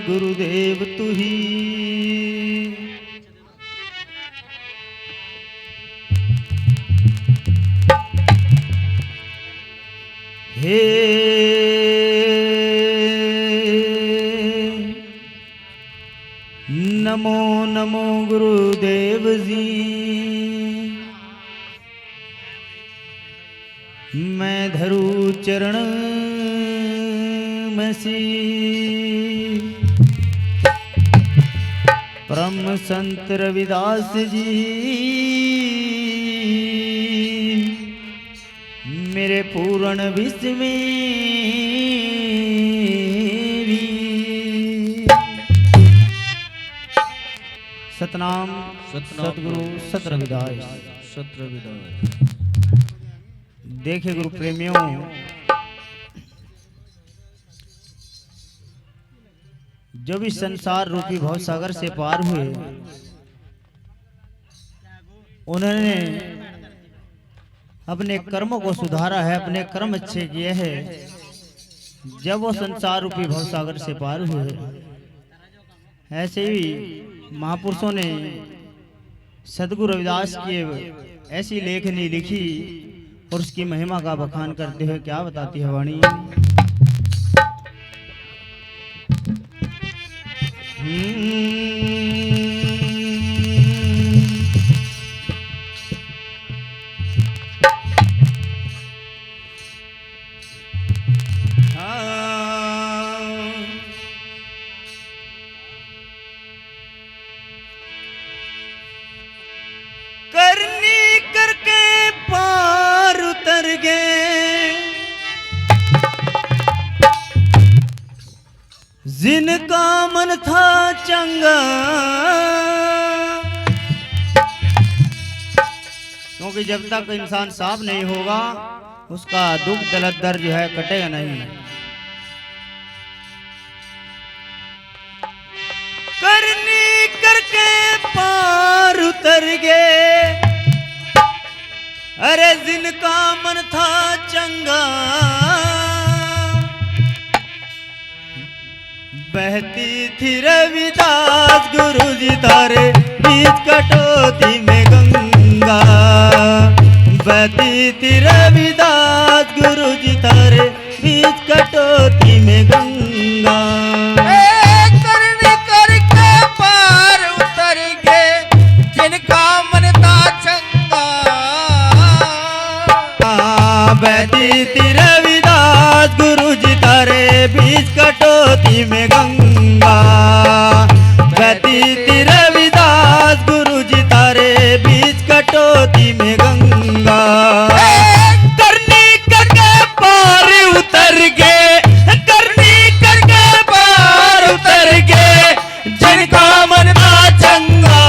गुरुदेव तू ही। हे नमो नमो गुरुदेव जी। मैं धरू चरण में सी परम संत रविदास जी मेरे पूर्ण विश्व में सतनाम सतगुरु सत रविदास। देखे गुरु प्रेमियों, जो भी संसार रूपी भव सागर से पार हुए, उन्होंने अपने कर्मों को सुधारा है, अपने कर्म अच्छे किए हैं। जब वो संसार रूपी भव सागर से पार हुए, ऐसे ही महापुरुषों ने सतगुरु रविदास की ऐसी लेखनी लिखी और उसकी महिमा का बखान करते हुए क्या बताती है वाणी। करनी करके पार उतर गए जिनका मन था चंगा, क्योंकि जब तक इंसान साफ नहीं होगा उसका दुख दर्द दर्द जो है कटेगा नहीं। करनी करके पार उतर गए, अरे जिनका मन था चंगा, बहती थी रविदास गुरु जी तारे बीच कटौती में गंगा। बहती थी रविदास गुरु जी तारे बीच कटौती में गंगा। करनी करके पार उतर गए जिनका मन था चंगा, बहती थी रविदास गुरु जी तारे बीच कटौती में गंगा। बहती थी रविदास गुरु जी तारे बीच कटौती में गंगा। करनी करके पार उतर गए, करनी करके पार उतर गए जिनका मन था चंगा।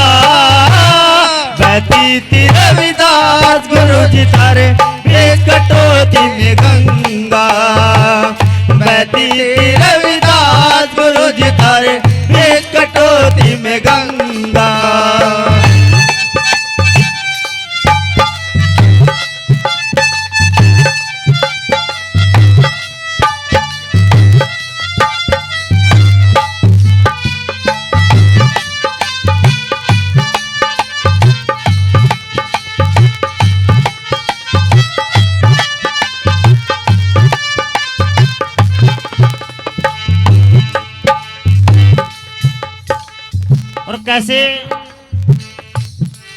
बहती थी रविदास गुरु जी तारे बीच कटौती में गंगा। बहती थी रविदास गुरु जी तारे बीच कटौती में गंगा। और कैसे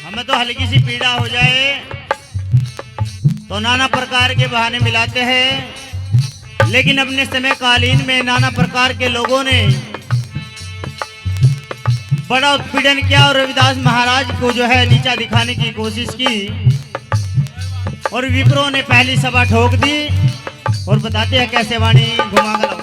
हमें तो हल्की सी पीड़ा हो जाए तो नाना प्रकार के बहाने मिलाते हैं, लेकिन अपने समय कालीन में नाना प्रकार के लोगों ने बड़ा उत्पीड़न किया और रविदास महाराज को जो है नीचा दिखाने की कोशिश की, और विप्रों ने पहली सभा ठोक दी। और बताते हैं कैसे वाणी घुमाकर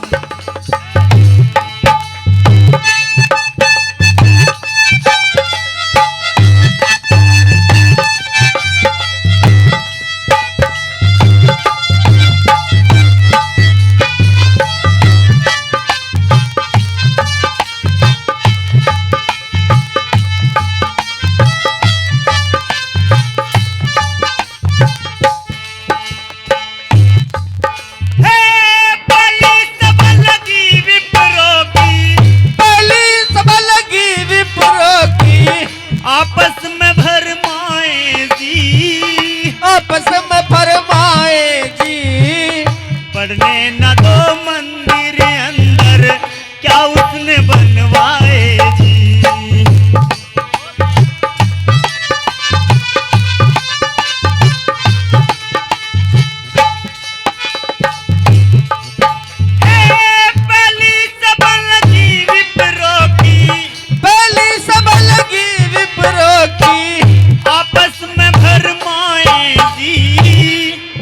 आपस में फरमाए जी। पढ़ने न दो मंदिर अंदर, क्या उसने बनवाए जी।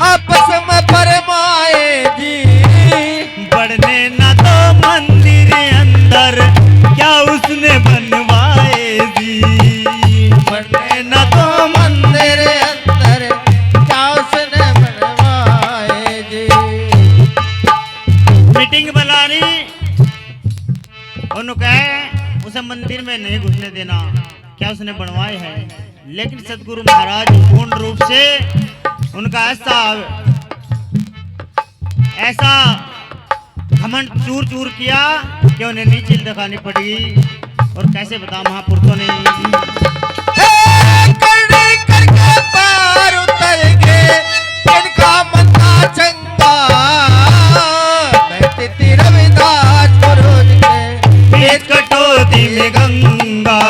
आपस में फरमाए जी, बढ़ने न दो मंदिर अंदर, क्या उसने बनवाए जी। बढ़ने न दो मंदिर अंदर क्या उसने बनवाए जी। मीटिंग बुलानी, उन्होंने कहे उसे मंदिर में नहीं घुसने देना, क्या उसने बनवाए है। लेकिन सदगुरु महाराज पूर्ण रूप से उनका ऐसा घमंड चूर चूर किया कि उन्हें नीचे दिखानी पड़ी। और कैसे बता महापुरुषों ने करके पार उतर गए जिनका मन्ना चंगा। बैठती रविदास गुरुज के बीच कटौती में गंगा,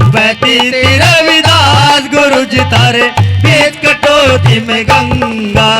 बहती रविदास गुरु जी तारे बीच कटौती में गंगा।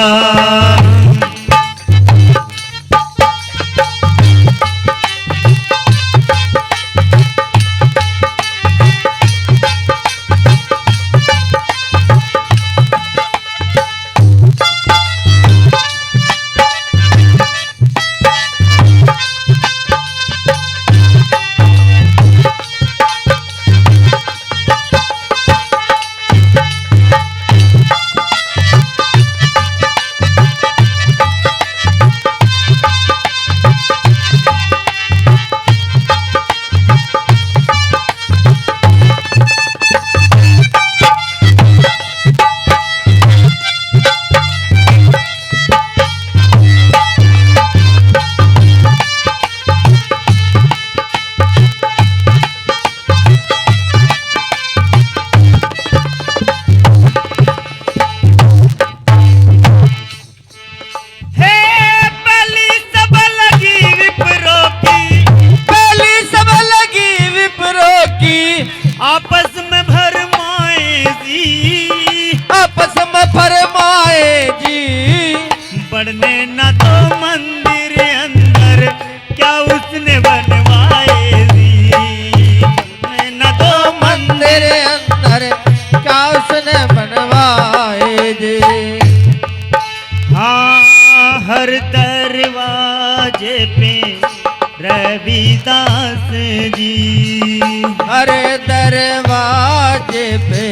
आपस में फरमाए जी, आपस में फरमाए जी। बढ़ने न दो मंदिर अंदर, क्या उसने बनवाए जी। बढ़ने न दो मंदिर अंदर क्या उसने बनवाए जी। हाँ, हर दरवाजे पे रविदास जी, हर दरवाजे पे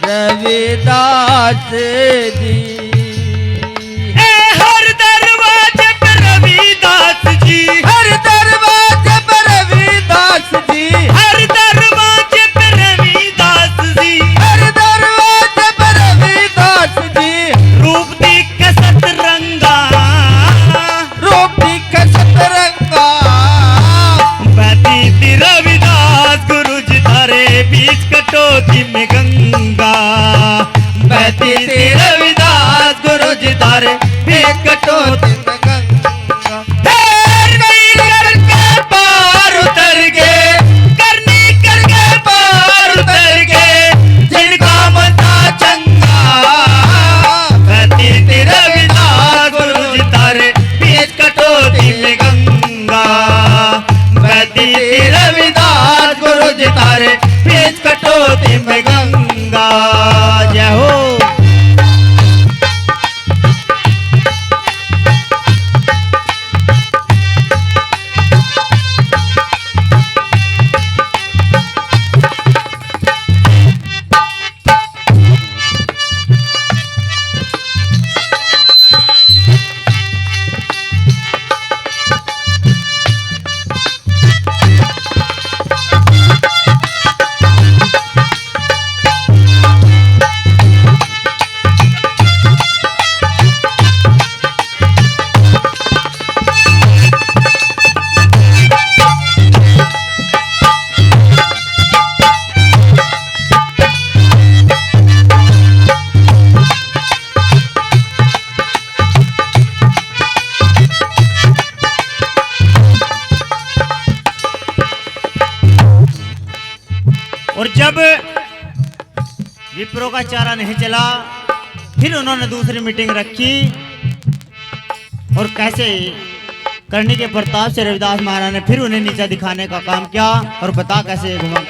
रविदास जी। हर दरवाजे पे रविदास जी, हर दरवाजे पे रविदास जी। हर दरवाजे पे रविदास जी, हर दरवाजे पे रविदास जी। रूप दिख सतरंगा, रूप दिख सतरंगा। बहती रविदास गुरु जी तारे बीच कटौती में गंगा। बहती रविदास गुरु जी तारे बीच कटौती में गंगा। करके पार उतर गए, करनी करके पार उतर गए जिनका मता चंगा। बहती रविदास गुरु जी तारे बीच कटौती में गंगा। बहती रविदास गुरु जी तारे बीच कटौती में गंगा। जय हो। का चारा नहीं चला। फिर उन्होंने दूसरी मीटिंग रखी और कैसे करने के प्रताप से रविदास महाराज ने फिर उन्हें नीचा दिखाने का काम किया और बता कैसे घुमा।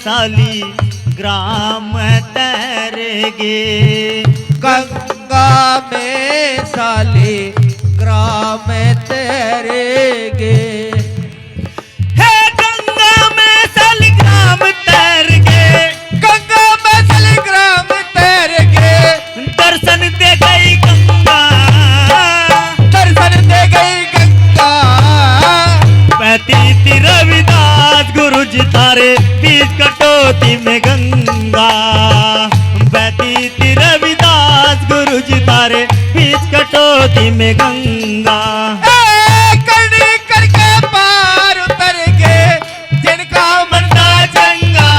साली ग्राम तैरेगे, गंगा में साली ग्राम तैरेगे, हे गंगा में साली ग्राम तैरेगे, गंगा में साली ग्राम तैरेगे, दर्शन दे गई गंगा, दर्शन दे गई गंगा, बहती रविदास गुरु जी तारे बीच कटौती में गंगा, बहती रविदास गुरु जी तारे बीच कटौती में गंगा। करनी करके पार उतर गए जिनका बनता चंगा,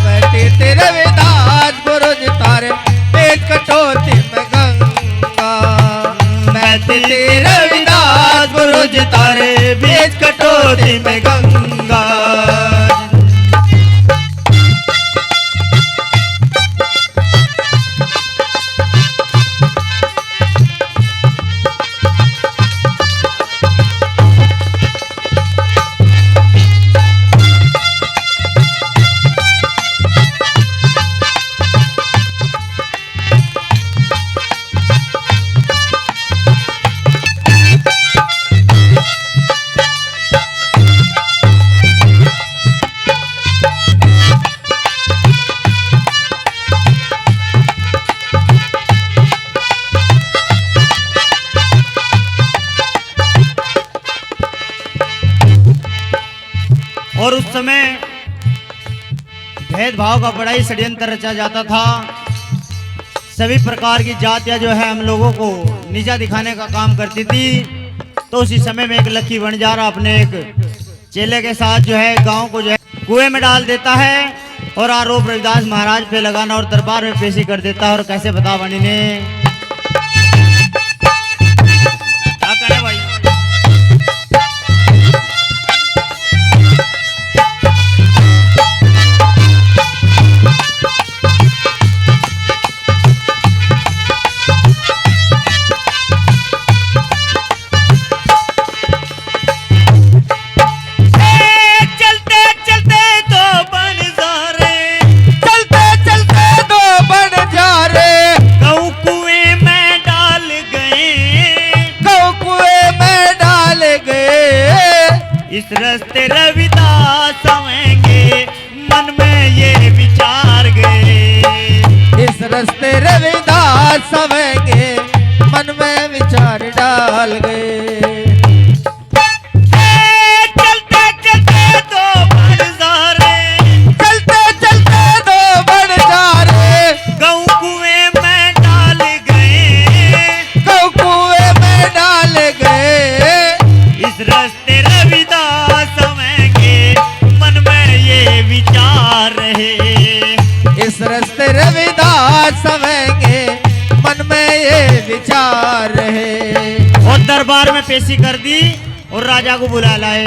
बहती रविदास गुरु जी तारे बीच कटौती में गंगा, बहती रविदास गुरु जी तारे बीच कटौती में गंगा। और उस समय भेदभाव का बड़ा ही षड्यंत्र रचा जाता था। सभी प्रकार की जातियां जो है हम लोगों को नीचा दिखाने का काम करती थी। तो उसी समय में एक लकी बंजारा अपने एक चेले के साथ जो है गांव को जो है कुएं में डाल देता है और आरोप रविदास महाराज पे लगाना और दरबार में पेशी कर देता है। और कैसे बता बनी ने क्या करे भाई। इस रास्ते रविदास आवेंगे मन में ये विचार गए, इस रास्ते रविदास आवेंगे मन में विचार डाल गए। चलते चलते दो बड़जारे, चलते चलते दो बड़जारे गऊ कुएं में डाल गए, गऊ कुएं में डाल गए। इस रास्ते रविदास आवेंगे मन में ये विचार रहे, इस रास्ते रविदास आवेंगे मन में ये विचार रहे। और दरबार में पेशी कर दी और राजा को बुला लाए।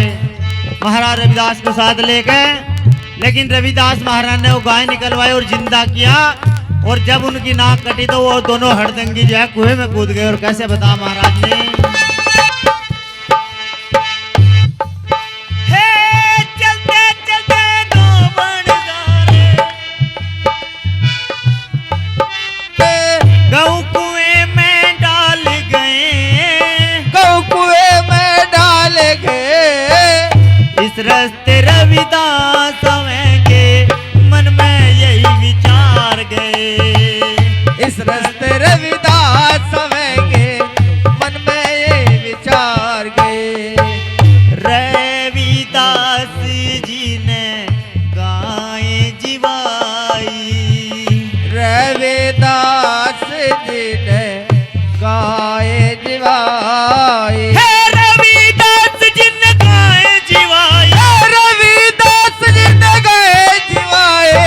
महाराज रविदास को साथ लेकर लेकिन रविदास महाराज ने वो गाय निकलवाई और जिंदा किया। और जब उनकी नाक कटी तो वो दोनों हड़दंगी जो है कुएं में कूद गए। और कैसे बता महाराज ने, गऊ कुएं में डाल गए, गऊ कुएं में डाल गए। इस रास्ते रविदास आवेंगे, मन में यही विचार गए। इस रास्ते रविदास आवेंगे, मन में यही विचार गए। रविदास जी ने गाय जिवाई, रविदास जी ने गाय जिवाई। रविदास जी ने गाय जिवाई, रविदास जी ने गाय जिवाए।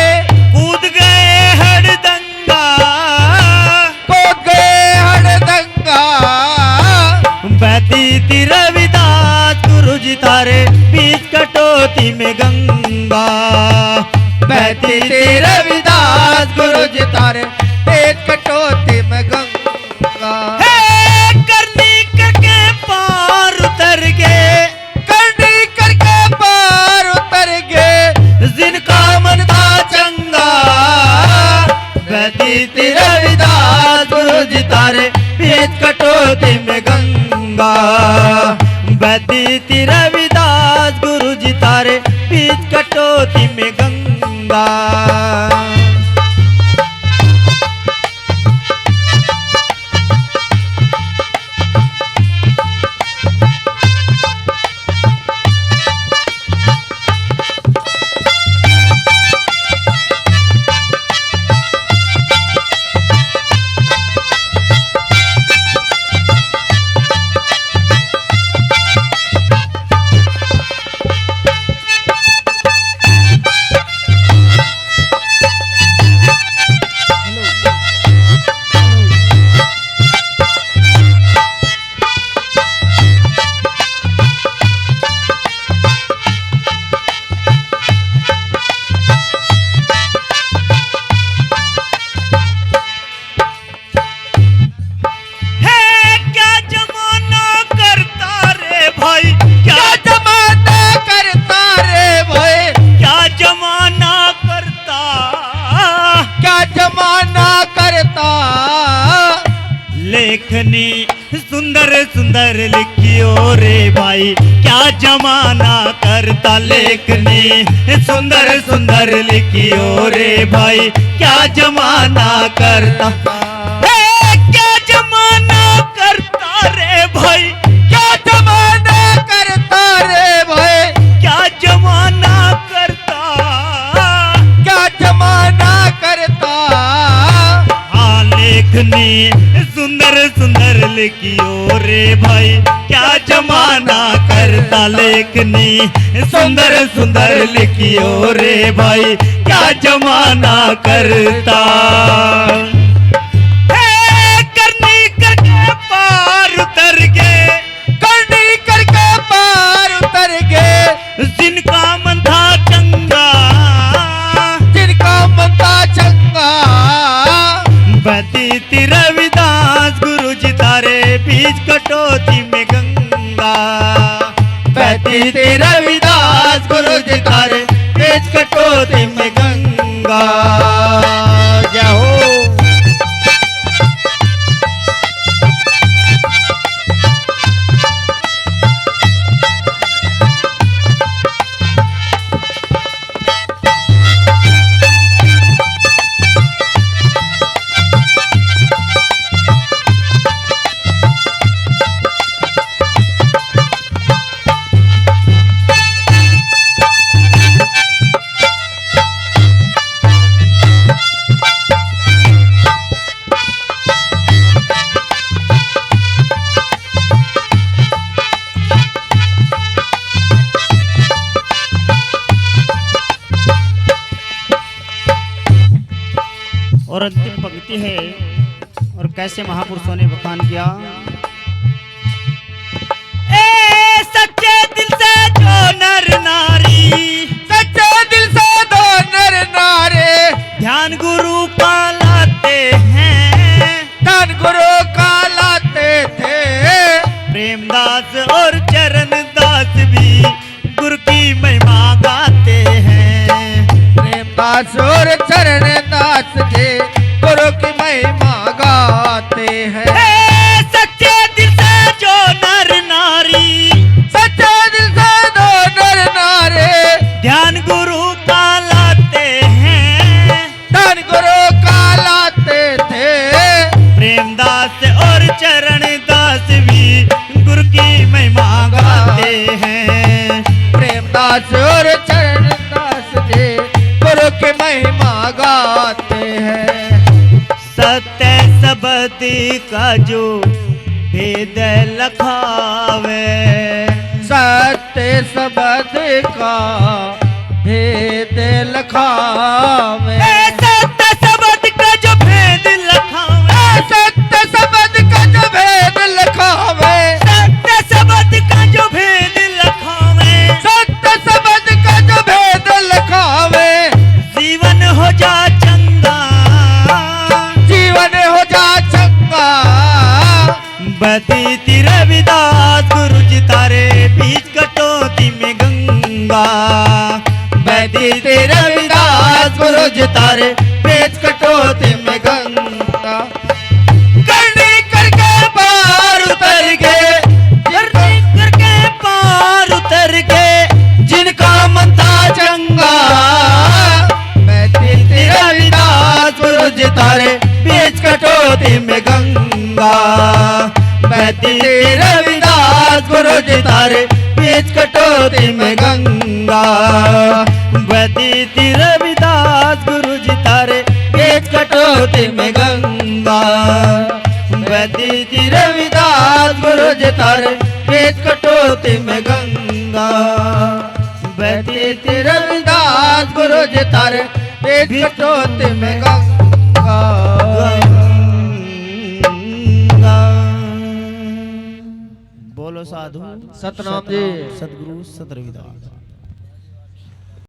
कूद गए हड़दंगा, कूद गए हड़दंगा। बहती थी रविदास गुरु जी तारे बीच कटौती में गंगा। बहती थी रविदास गुरु जी तारे बीच कटौती में गंगा। करनी करके पार उतर गए, करनी करके पार उतर गए। जिनका मन था चंगा। बहती थी रविदास गुरु जी तारे बीच कटौती में गंगा। बहती थी रविदास गुरु जी तारे बीच कटौती में गंगा। लेखनी सुंदर सुंदर लिखियो रे भाई, क्या जमाना करता। लेखनी सुंदर सुंदर लिखियो रे भाई, क्या जमाना करता। क्या जमाना करता रे भाई, क्या जमाना करता रे भाई। क्या जमाना करता, क्या जमाना करता। हाँ लेखनी सुंदर सुंदर लिखियो रे भाई, क्या जमाना करता। लेखनी सुंदर सुंदर लिखियो रे भाई, क्या जमाना करता। करनी करके पार उतर गए, करनी करके पार उतर गए। जिनका मन था चंगा, जिनका मन था चंगा। बहती थी रविदास गुरु जी तारे बीच कटौती में गंगा। बहती थी रविदास गुरु जी तारे बीच कटौती में गंगा। जय हो। और अंतिम पंक्ति है, और कैसे महापुरुषों ने बखान किया। ए सच्चे दिल से जो नर नारी, सच्चे दिल से साधो नर नारे, ध्यान गुरु का लाते हैं, धन गुरु का लाते थे। प्रेमदास और चरण दास भी गुरु की महिमा गाते हैं। प्रेमदास और चरण दास जी गुरु की महिमा गाते हैं। सच्चे दिल से जो नर नारी, सच्चे दिल से दो नर नारे, ध्यान गुरु का लाते हैं, धन गुरु का लाते थे। प्रेमदास और चरण दास भी गुरु की महिमा गाते हैं। प्रेमदास और चरण दास जी गुरु की महिमा गाते हैं। सत्य शब्द का जो भेद लखावे, सत्य शब्द का भेद लखावे, सत्य शब्द का जो भेद लखावे, सत्य शब्द का जो भेद लखावे, सत्य शब्द का जो भेद लखावे, सत्य शब्द का जो भेद लखावे। जीवन हो जा चंगा, जीवन हो जा चंगा, बदीती रविदास गुरु जी तारे बीच कटौती में गंगा। बदीती रविदास गुरु जी तारे बीच कटौती में गंगा। करनी करके पार उतर गए, करनी करके पार उतर गए, जिनका मन था चंगा। बदीती रविदास गुरु जी तारे बीच कटौती में गंगा। बदीती रविदास गुरु जी तारे बीच कटौती में गंगा। बदीती रविदास गुरु जी तारे बीच कटौती में गंगा। बदीती रविदास गुरु जी तारे बीच कटौती में गंगा। बदीती रविदास गुरु जी तारे बीच कटौती में गंगा। बोलो साधु सतनाम जी। सतगुरु सत रविदास।